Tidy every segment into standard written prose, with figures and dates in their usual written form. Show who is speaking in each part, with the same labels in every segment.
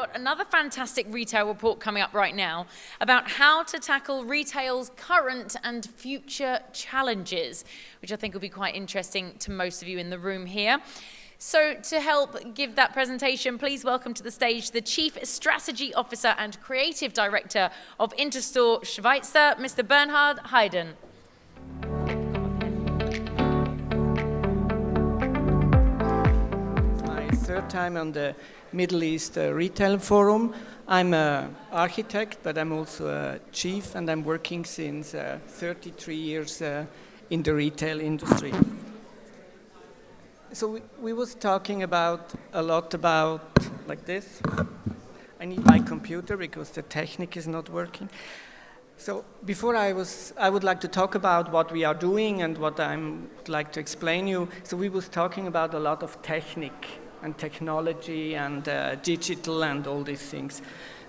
Speaker 1: got another fantastic retail report coming up right now about how to tackle retail's current and future challenges, which I think will be quite interesting to most of you in the room here. So to help give that presentation, please welcome to the stage the Chief Strategy Officer and Creative Director of Interstore Schweitzer, Mr. Berhard Heiden.
Speaker 2: It's my third time on the Middle East Retail Forum. I'm an architect, but I'm also a chief, and I'm working since 33 years in the retail industry. So we was talking a lot about like this. I need my computer because the technique is not working. So before I would like to talk about what we are doing and what I would like to explain you. So we was talking about a lot of technique and technology and digital and all these things.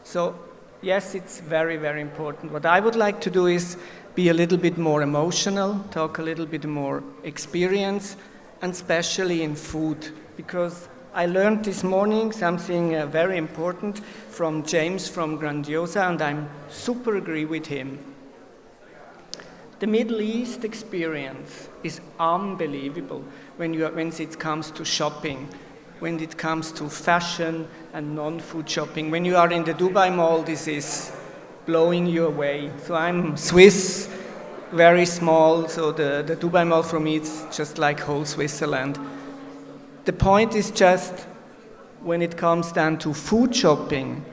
Speaker 2: So yes, it's very, very important. What I would like to do is be a little bit more emotional, talk a little bit more experience, and especially in food, because I learned this morning something very important from James from Grandiosa, and I super agree with him. The Middle East experience is unbelievable when it comes to shopping, when it comes to fashion and non-food shopping. When you are in the Dubai Mall, this is blowing you away. So I'm Swiss, very small, so the Dubai Mall for me is just like whole Switzerland. The point is just when it comes down to food shopping,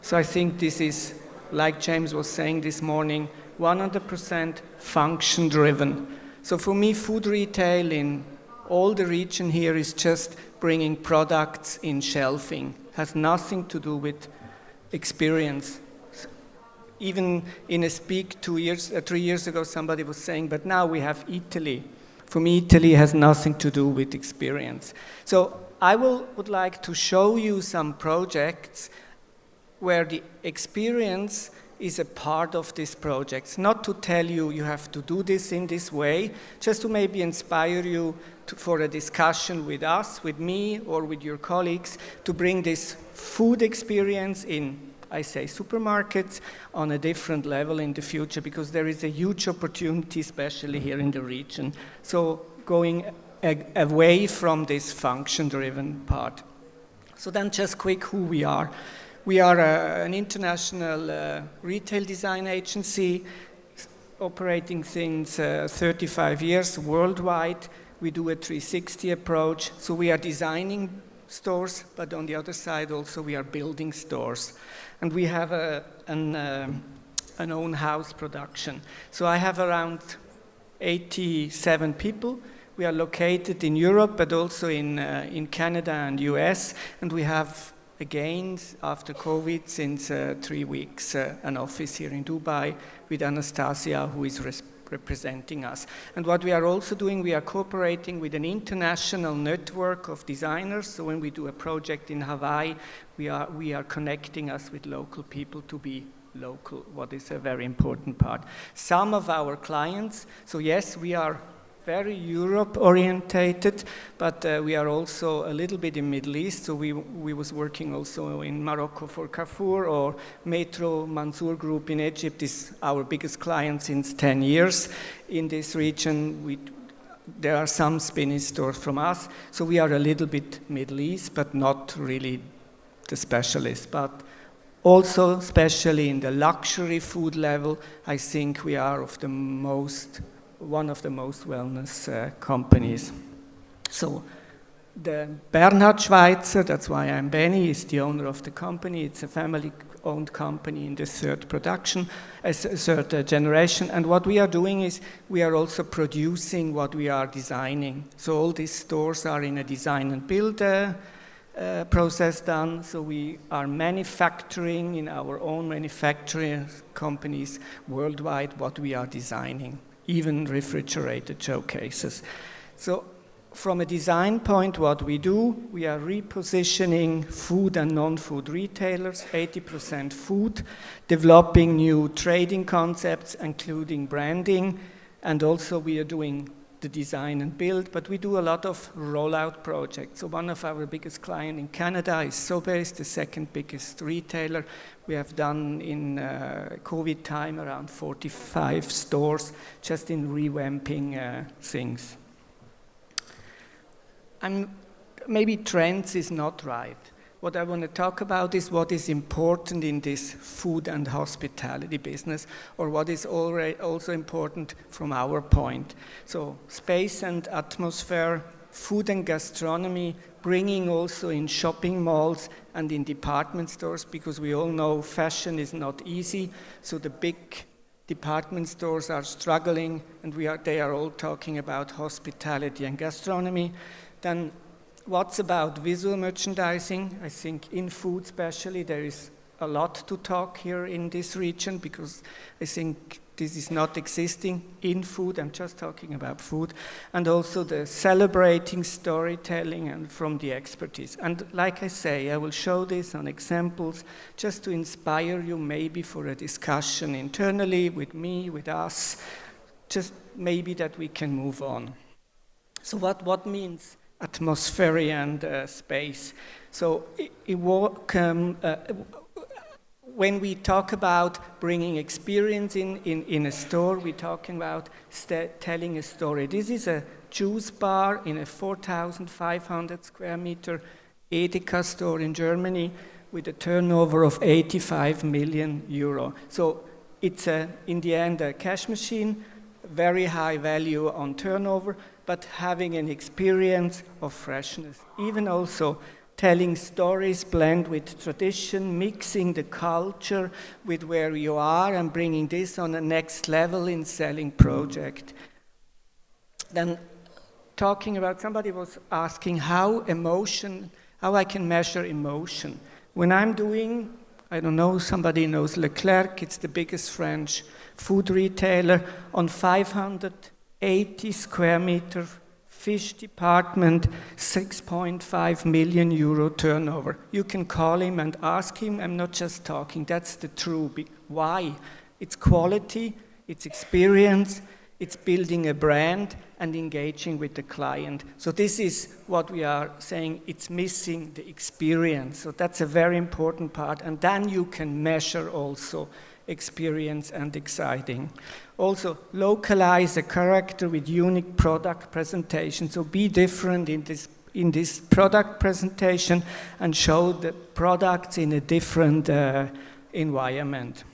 Speaker 2: so I think this is, like James was saying this morning, 100% function driven. So for me, food retail in all the region here is just bringing products in shelving, has nothing to do with experience. Even in a speak 3 years ago, somebody was saying, but now we have Italy. For me, Italy has nothing to do with experience. So I would like to show you some projects where the experience is a part of these projects. Not to tell you you have to do this in this way, just to maybe inspire you for a discussion with us, with me, or with your colleagues, to bring this food experience in, I say, supermarkets on a different level in the future, because there is a huge opportunity, especially here in the region. So going away from this function-driven part. So then just quick who we are. We are an international retail design agency operating since 35 years worldwide. We do a 360 approach. So we are designing stores, but on the other side also we are building stores. And we have an own house production. So I have around 87 people. We are located in Europe, but also in Canada and US. And we have, again, after COVID, since 3 weeks, an office here in Dubai with Anastasia, who is representing us. And what we are also doing, we are cooperating with an international network of designers. So when we do a project in Hawaii, we are connecting us with local people to be local, what is a very important part. Some of our clients, so yes, we are very Europe-orientated, but we are also a little bit in Middle East. So we was working also in Morocco for Carrefour, or Metro Mansour Group in Egypt is our biggest client since 10 years. In this region, there are some Spinning stores from us. So we are a little bit Middle East, but not really the specialist. But also, especially in the luxury food level, I think we are one of the most wellness companies. So the Berhard Schweitzer, that's why I'm Benny, is the owner of the company. It's a family-owned company in the third generation. And what we are doing is we are also producing what we are designing. So all these stores are in a design and build process done. So we are manufacturing in our own manufacturing companies worldwide what we are designing, even refrigerated showcases. So from a design point, what we do, we are repositioning food and non-food retailers, 80% food, developing new trading concepts, including branding, and also we are doing the design and build, but we do a lot of rollout projects. So one of our biggest clients in Canada is Sobeys, the second biggest retailer. We have done in COVID time around 45 stores just in revamping things. Maybe trends is not right. What I want to talk about is what is important in this food and hospitality business, or what is already also important from our point. So space and atmosphere, food and gastronomy, bringing also in shopping malls and in department stores, because we all know fashion is not easy. So the big department stores are struggling, and they are all talking about hospitality and gastronomy. Then what's about visual merchandising? I think in food especially there is a lot to talk here in this region, because I think this is not existing in food. I'm just talking about food. And also the celebrating storytelling and from the expertise. And like I say, I will show this on examples just to inspire you maybe for a discussion internally with me, with us, just maybe that we can move on. So what means atmosphere and space? So when we talk about bringing experience in a store, we're talking about telling a story. This is a juice bar in a 4,500 square meter Edeka store in Germany with a turnover of 85 million euro. So it's in the end a cash machine, very high value on turnover, but having an experience of freshness. Even also telling stories blend with tradition, mixing the culture with where you are and bringing this on a next level in selling project. Then talking about, somebody was asking how I can measure emotion. When I'm doing, I don't know, somebody knows Leclerc, it's the biggest French food retailer, on 580 square meter fish department, 6.5 million euro turnover. You can call him and ask him, I'm not just talking, that's the true. Why? It's quality, it's experience, it's building a brand and engaging with the client. So this is what we are saying, it's missing the experience. So that's a very important part, and then you can measure also experience and exciting. Also, localize a character with unique product presentation. So be different in this product presentation and show the products in a different environment.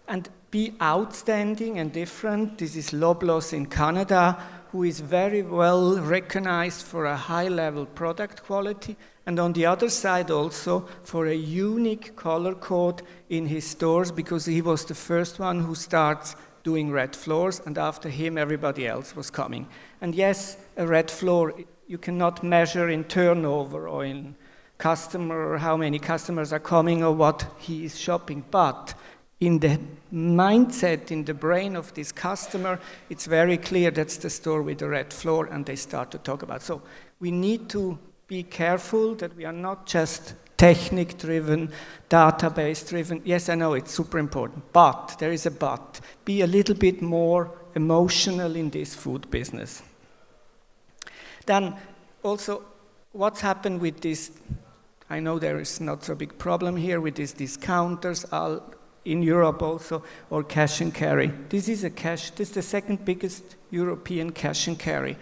Speaker 2: And be outstanding and different. This is Loblaws in Canada, who is very well recognized for a high-level product quality, and on the other side also for a unique color code in his stores, because he was the first one who starts doing red floors, and after him everybody else was coming. And yes, a red floor, you cannot measure in turnover or in customer, or how many customers are coming or what he is shopping, but in the mindset, in the brain of this customer, it's very clear that's the store with the red floor, and they start to talk about. So we need to be careful that we are not just technique-driven, database-driven. Yes, I know it's super important, but there is a but. Be a little bit more emotional in this food business. Then also, what's happened with this? I know there is not so big problem here with these discounters, in Europe also, or cash and carry. This is the second biggest European cash and carry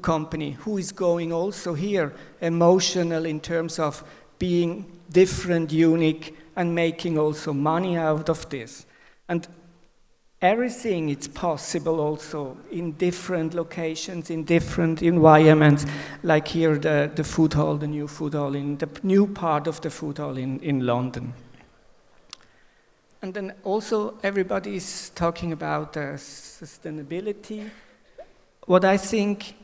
Speaker 2: company, who is going also here emotional in terms of being different, unique, and making also money out of this. And everything is possible also in different locations, in different environments, like here the food hall, the new food hall, in the new part of the food hall in London. And then also everybody is talking about sustainability. What I think,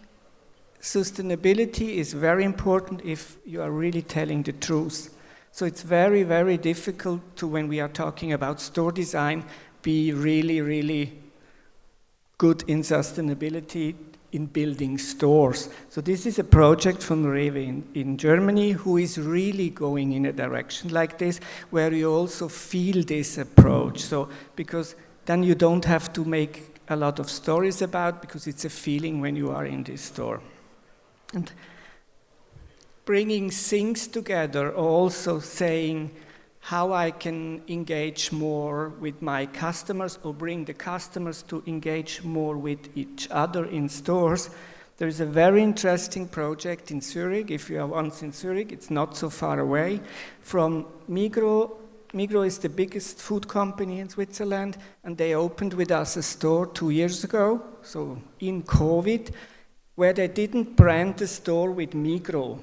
Speaker 2: sustainability is very important if you are really telling the truth. So it's very, very difficult to, when we are talking about store design, be really, really good in sustainability in building stores. So this is a project from Rewe in Germany, who is really going in a direction like this, where you also feel this approach. So, because then you don't have to make a lot of stories about, because it's a feeling when you are in this store. And bringing things together, also saying how I can engage more with my customers or bring the customers to engage more with each other in stores. There is a very interesting project in Zurich. If you are once in Zurich, it's not so far away from Migros. Migros is the biggest food company in Switzerland, and they opened with us a store 2 years ago, so in COVID, where they didn't brand the store with Migros.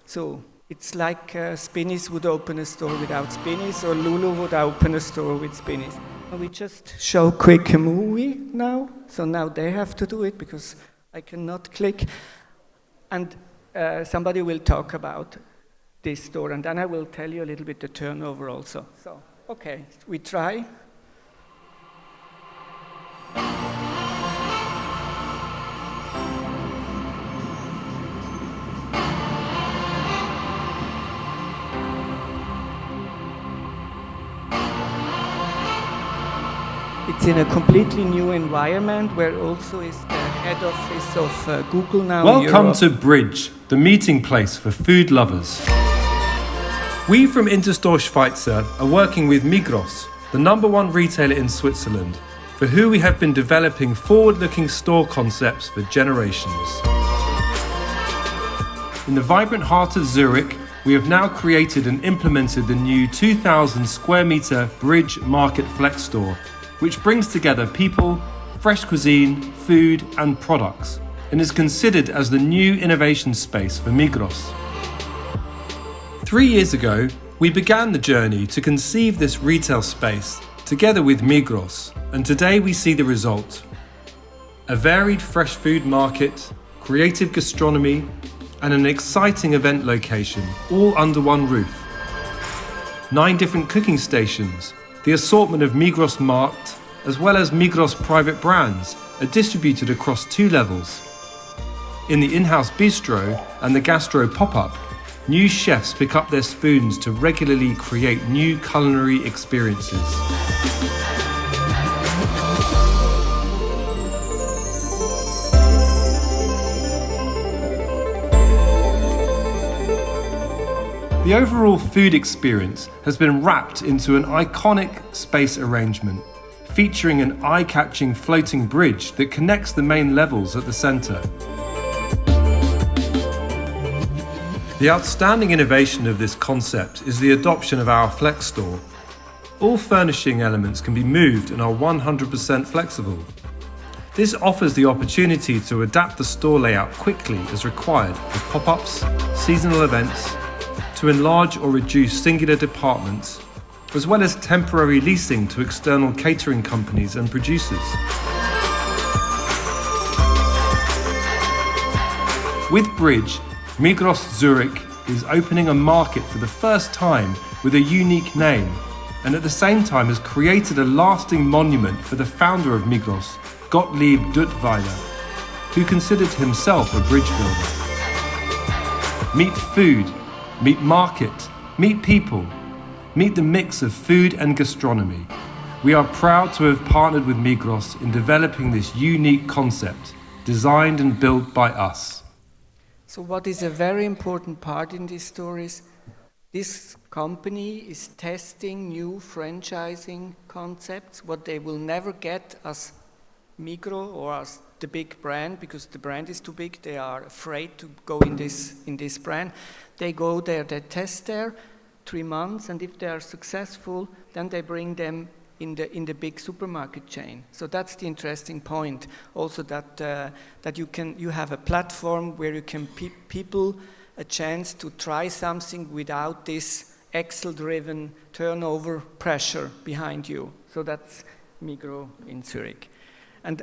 Speaker 2: So it's like Spinneys would open a store without Spinneys, or Lulu would open a store with Spinneys. We just show quick a movie now, so now they have to do it because I cannot click. And somebody will talk about this store, and then I will tell you a little bit the turnover also. So, okay, we try. It's in a completely new environment where also is the head office of Google now.
Speaker 3: Welcome to Bridge, the meeting place for food lovers. We from Interstore Schweitzer are working with Migros, the #1 retailer in Switzerland, for who we have been developing forward-looking store concepts for generations. In the vibrant heart of Zurich, we have now created and implemented the new 2,000 square metre Bridge Market Flex store, which brings together people, fresh cuisine, food and products, and is considered as the new innovation space for Migros. 3 years ago, we began the journey to conceive this retail space together with Migros, and today we see the result. A varied fresh food market, creative gastronomy, and an exciting event location, all under one roof. 9 different cooking stations, the assortment of Migros Markt, as well as Migros private brands, are distributed across 2 levels. In the in-house bistro and the gastro pop-up, new chefs pick up their spoons to regularly create new culinary experiences. The overall food experience has been wrapped into an iconic space arrangement, featuring an eye-catching floating bridge that connects the main levels at the centre. The outstanding innovation of this concept is the adoption of our Flex store. All furnishing elements can be moved and are 100% flexible. This offers the opportunity to adapt the store layout quickly as required for pop-ups, seasonal events, to enlarge or reduce singular departments, as well as temporary leasing to external catering companies and producers. With Bridge, Migros Zurich is opening a market for the first time with a unique name, and at the same time has created a lasting monument for the founder of Migros, Gottlieb Duttweiler, who considered himself a bridge builder. Meet food, meet market, meet people, meet the mix of food and gastronomy. We are proud to have partnered with Migros in developing this unique concept, designed and built by us.
Speaker 2: So what is a very important part in this story is this company is testing new franchising concepts, what they will never get as Migros or as the big brand, because the brand is too big. They are afraid to go in this brand. They go there, they test there 3 months, and if they are successful, then they bring them in the big supermarket chain. So that's the interesting point. Also that you have a platform where you can people a chance to try something without this Excel-driven turnover pressure behind you. So that's Migros in Zurich. And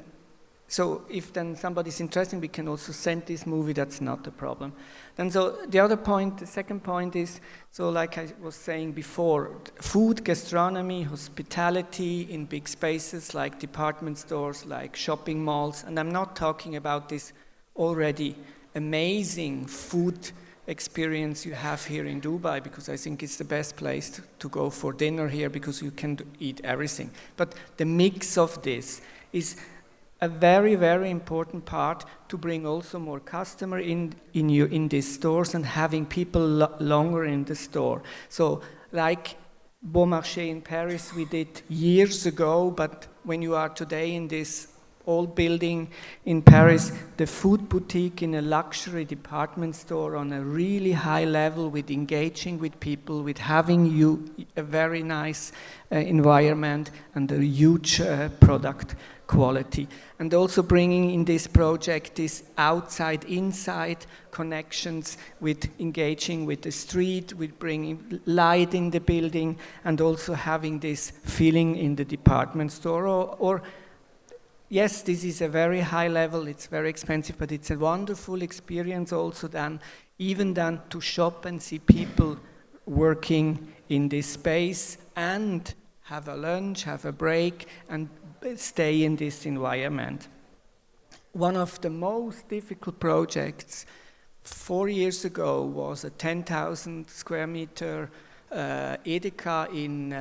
Speaker 2: so if then somebody's interested, we can also send this movie, that's not a problem. And so the other point, the second point is, so like I was saying before, food, gastronomy, hospitality in big spaces like department stores, like shopping malls, and I'm not talking about this already amazing food experience you have here in Dubai, because I think it's the best place to go for dinner here because you can eat everything. But the mix of this is a very, very important part to bring also more customer in these stores and having people longer in the store. So like Beaumarchais in Paris we did years ago, but when you are today in this old building in Paris, the food boutique in a luxury department store on a really high level with engaging with people, with having a very nice environment and a huge product quality. And also bringing in this project this outside-inside connections with engaging with the street, with bringing light in the building, and also having this feeling in the department store. Or yes, this is a very high level, it's very expensive, but it's a wonderful experience also even to shop and see people working in this space and have a lunch, have a break, and stay in this environment. One of the most difficult projects 4 years ago was a 10,000 square meter Edeka in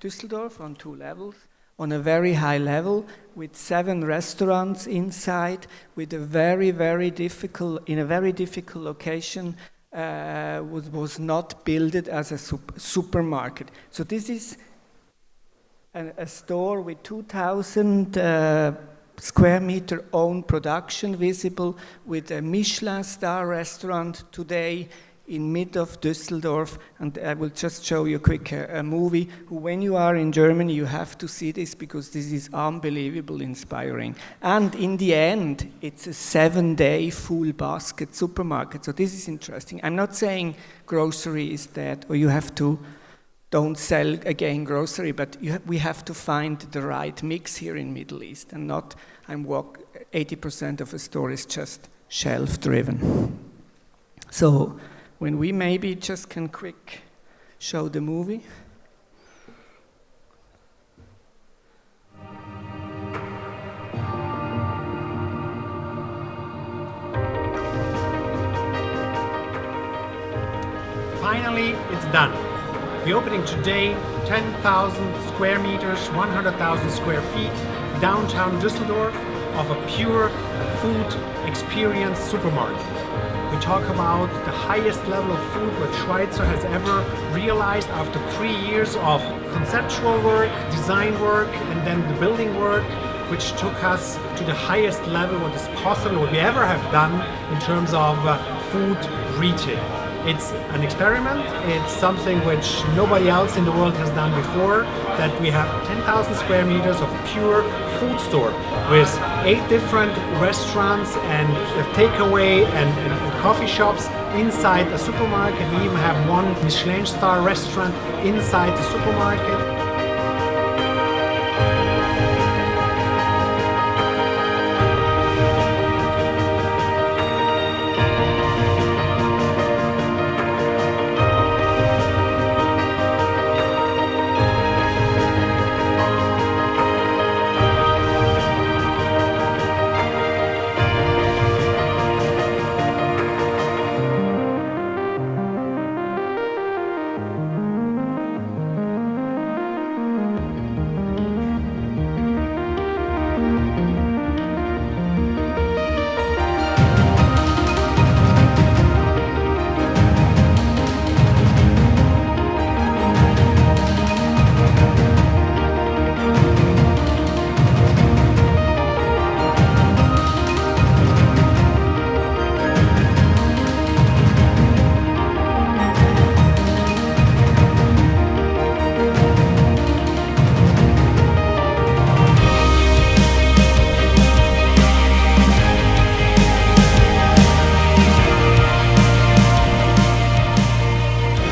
Speaker 2: Düsseldorf on 2 levels, on a very high level with 7 restaurants inside, with a very, very difficult, in a very difficult location, was not built as a supermarket. So this is a store with 2,000 square meter own production visible, with a Michelin star restaurant today in mid of Düsseldorf. And I will just show you a quick movie. When you are in Germany, you have to see this because this is unbelievable inspiring. And in the end, it's a 7-day full basket supermarket. So this is interesting. I'm not saying grocery is dead, or you have to don't sell again grocery, but we have to find the right mix here in Middle East, and not 80% of a store is just shelf driven. So when we maybe just can quick show the movie.
Speaker 4: Finally, it's done. We're opening today 10,000 square meters, 100,000 square feet, downtown Düsseldorf, of a pure food experience supermarket. We talk about the highest level of food what Schweitzer has ever realized after 3 years of conceptual work, design work, and then the building work, which took us to the highest level what is possible, what we ever have done in terms of food retail. It's an experiment, it's something which nobody else in the world has done before, that we have 10,000 square meters of pure food store with 8 different restaurants and takeaway and coffee shops inside a supermarket. We even have one Michelin star restaurant inside the supermarket.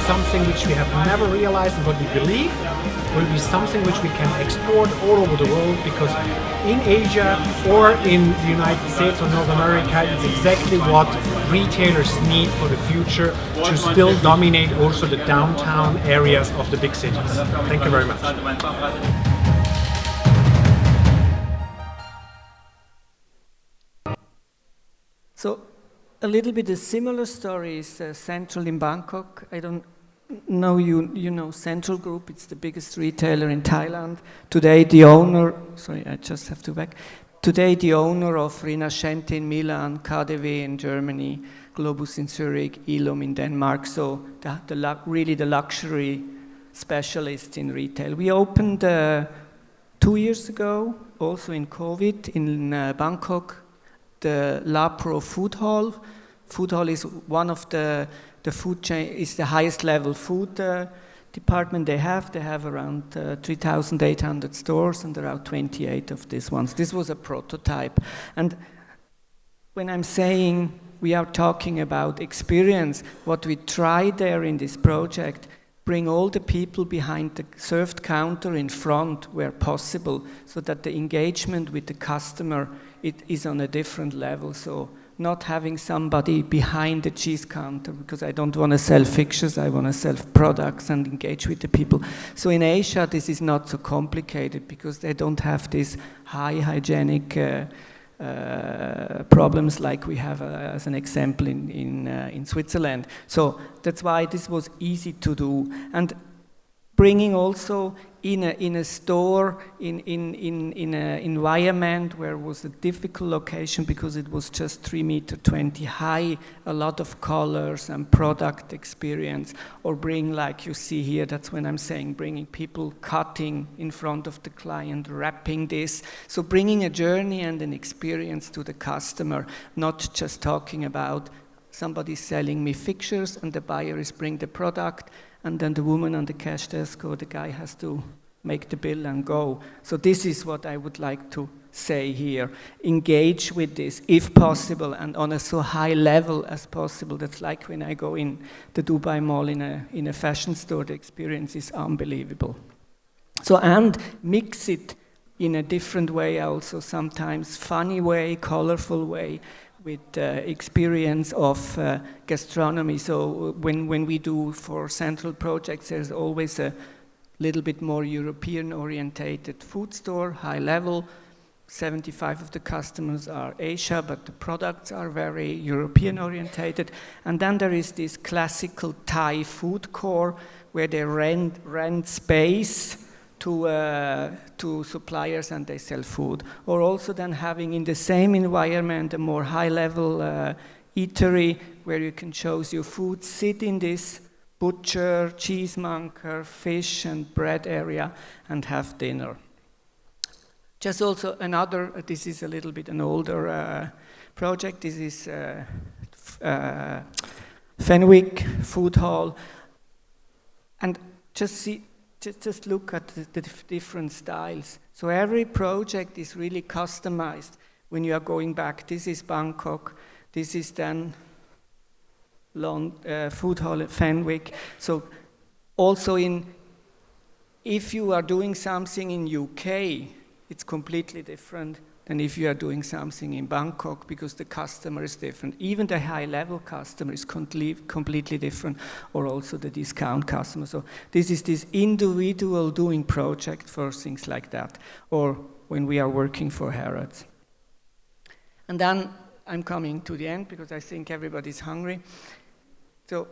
Speaker 4: Something which we have never realized, and what we believe will be something which we can export all over the world, because in Asia or in the United States or North America, it's exactly what retailers need for the future to still dominate also the downtown areas of the big cities. Thank you very much.
Speaker 2: So a little bit a similar story is Central in Bangkok. I don't know you know Central Group. It's the biggest retailer in Thailand. Today the owner, sorry, I just have to back. today the owner of Rinascente in Milan, KaDeWe in Germany, Globus in Zurich, Ilum in Denmark, so really the luxury specialists in retail. We opened 2 years ago, also in COVID, in Bangkok, the La Pro Food Hall. Food Hall is one of the food chain, is the highest level food department they have. They have around 3,800 stores and there are 28 of these ones. This was a prototype. And when I'm saying we are talking about experience, what we try there in this project, bring all the people behind the served counter in front where possible, so that the engagement with the customer is on a different level. So not having somebody behind the cheese counter, because I don't want to sell fixtures, I want to sell products and engage with the people. So in Asia, this is not so complicated because they don't have these high hygienic problems like we have as an example in Switzerland. So that's why this was easy to do. And bringing also in a store, in an environment where it was a difficult location because it was just 3.20 meters high, a lot of colors and product experience, or bring, like you see here, that's when I'm saying bringing people cutting in front of the client, wrapping this. So bringing a journey and an experience to the customer, not just talking about somebody's selling me fixtures and the buyer is bring the product, and then the woman on the cash desk or the guy has to make the bill and go. So this is what I would like to say here. Engage with this, if possible, and on a so high level as possible. That's like when I go in the Dubai Mall in a fashion store, the experience is unbelievable. So, and mix it in a different way also, sometimes funny way, colorful way, with experience of gastronomy. So when we do for central projects, there's always a little bit more European-orientated food store, high level. 75% of the customers are Asia, but the products are very European-orientated. And then there is this classical Thai food core where they rent space to suppliers and they sell food. Or also then having in the same environment a more high-level eatery where you can choose your food, sit in this butcher, cheesemonger, fish and bread area and have dinner. Just also another, this is a little bit an older project, this is Fenwick Food Hall. And just look at the different styles. So every project is really customized when you are going back. This is Bangkok, this is then Food Hall at Fenwick. So also if you are doing something in UK, it's completely different than if you are doing something in Bangkok because the customer is different. Even the high-level customer is completely different, or also the discount customer. So this is this individual doing project for things like that, or when we are working for Harrods. And then I'm coming to the end because I think everybody's hungry. So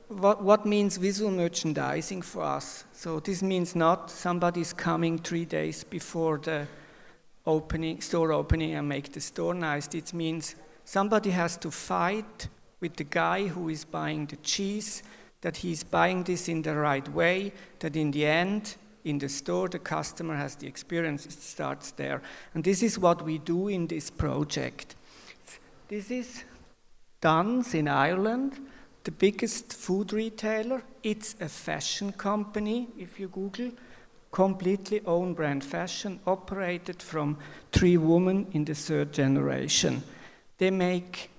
Speaker 2: what means visual merchandising for us? So this means not somebody's coming 3 days before the store opening and make the store nice. It means somebody has to fight with the guy who is buying the cheese, that he's buying this in the right way, that in the end, in the store, the customer has the experience. It starts there. And this is what we do in this project. This is Dunnes in Ireland, the biggest food retailer. It's a fashion company, if you Google, completely own brand fashion, operated from 3 women in the 3rd generation. They make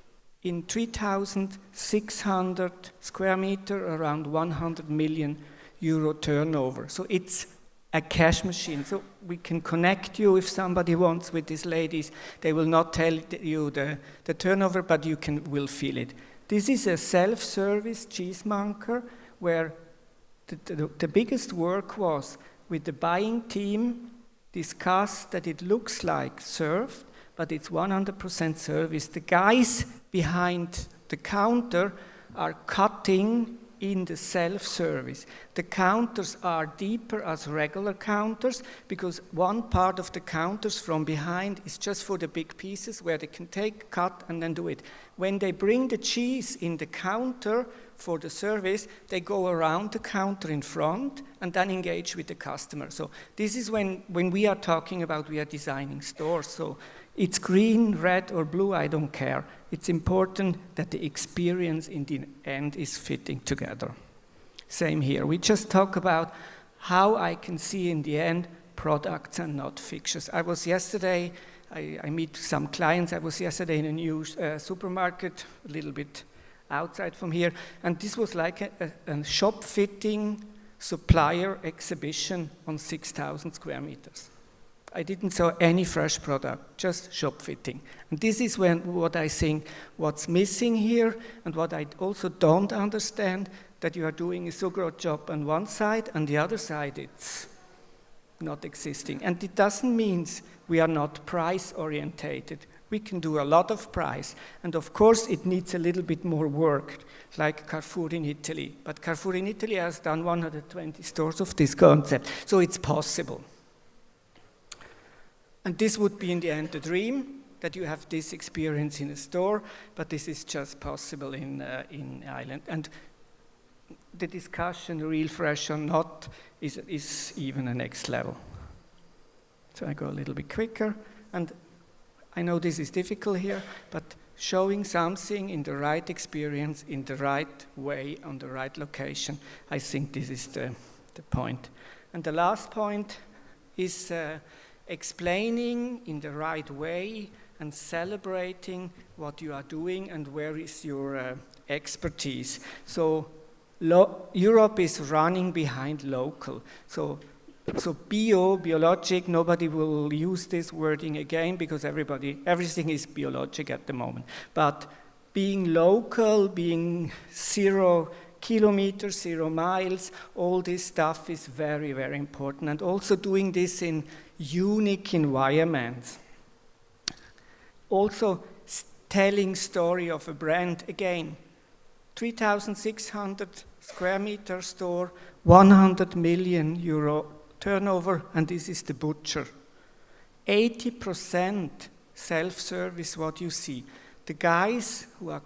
Speaker 2: in 3,600 square meters around 100 million euro turnover. So it's a cash machine. So we can connect you if somebody wants with these ladies. They will not tell you the turnover, but you will feel it. This is a self-service cheesemonger where the biggest work was with the buying team, discuss that it looks like served, but it's 100% service. The guys behind the counter are cutting in the self-service. The counters are deeper as regular counters because one part of the counters from behind is just for the big pieces where they can take, cut, and then do it. When they bring the cheese in the counter for the service, they go around the counter in front and then engage with the customer. So this is when we are talking about we are designing stores. So it's green, red, or blue, I don't care. It's important that the experience in the end is fitting together. Same here. We just talk about how I can see in the end products and not fixtures. I was yesterday, I meet some clients, I was yesterday in a new supermarket, a little bit outside from here, and this was like a shop fitting supplier exhibition on 6,000 square meters. I didn't saw any fresh product, just shop fitting. And this is what I think what's missing here, and what I also don't understand, that you are doing a so good job on one side, and the other side it's not existing. And it doesn't mean we are not price orientated. We can do a lot of price, and of course it needs a little bit more work, like Carrefour in Italy. But Carrefour in Italy has done 120 stores of this concept, so it's possible. And this would be in the end the dream, that you have this experience in a store, but this is just possible in Ireland. And the discussion, real fresh or not, is even a next level. So I go a little bit quicker, and I know this is difficult here, but showing something in the right experience, in the right way, on the right location, I think this is the point. And the last point is explaining in the right way and celebrating what you are doing and where is your expertise. So Europe is running behind local. So biologic, nobody will use this wording again because everything is biologic at the moment. But being local, being 0 kilometers, 0 miles, all this stuff is very, very important. And also doing this in unique environments. Also telling story of a brand, again, 3,600 square meter store, 100 million euro turnover, and this is the butcher. 80% self-service, what you see. The guys who are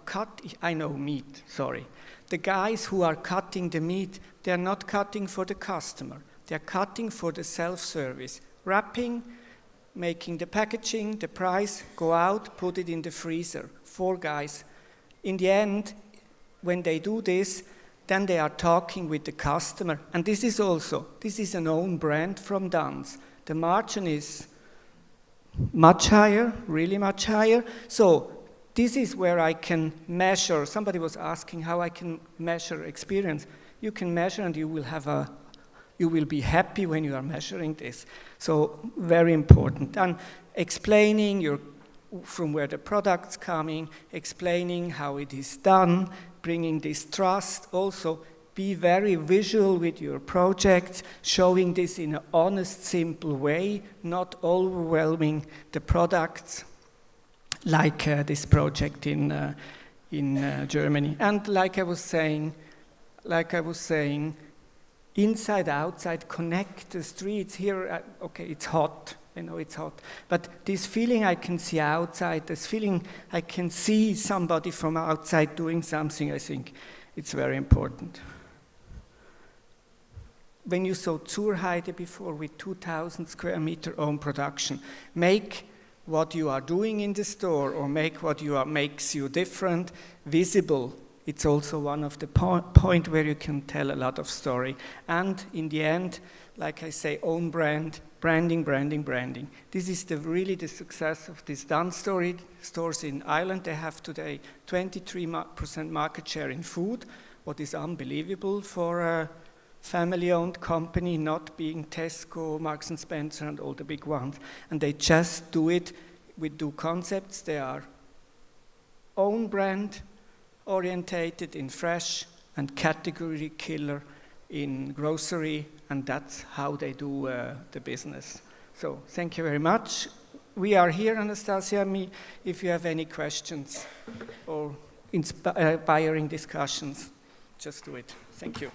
Speaker 2: the guys who are cutting the meat, they are not cutting for the customer. They are cutting for the self-service. Wrapping, making the packaging, the price, go out, put it in the freezer. 4 guys. In the end, when they do this, then they are talking with the customer. And this is an own brand from Dan's. The margin is much higher, really much higher. So this is where I can measure. Somebody was asking how I can measure experience. You can measure and you will be happy when you are measuring this. So very important. And explaining from where the product's coming, explaining how it is done, bringing this trust. Also, be very visual with your projects, showing this in an honest, simple way, not overwhelming the products, like this project in Germany. And like I was saying, inside, outside, connect the streets. Here, okay, it's hot. I know it's hot. But this feeling I can see outside, this feeling I can see somebody from outside doing something, I think it's very important. When you saw Zurheide before with 2,000 square meter own production, make what you are doing in the store or make what makes you different visible. It's also one of the point where you can tell a lot of story. And in the end, like I say, own brand, branding. This is really the success of these Done stores in Ireland. They have today 23% market share in food, what is unbelievable for a family-owned company, not being Tesco, Marks & Spencer, and all the big ones. And they just do it with 2 concepts. They are own brand orientated in fresh and category killer in grocery, and that's how they do the business. So thank you very much. We are here, Anastasia, if you have any questions or inspiring discussions, just do it. Thank you.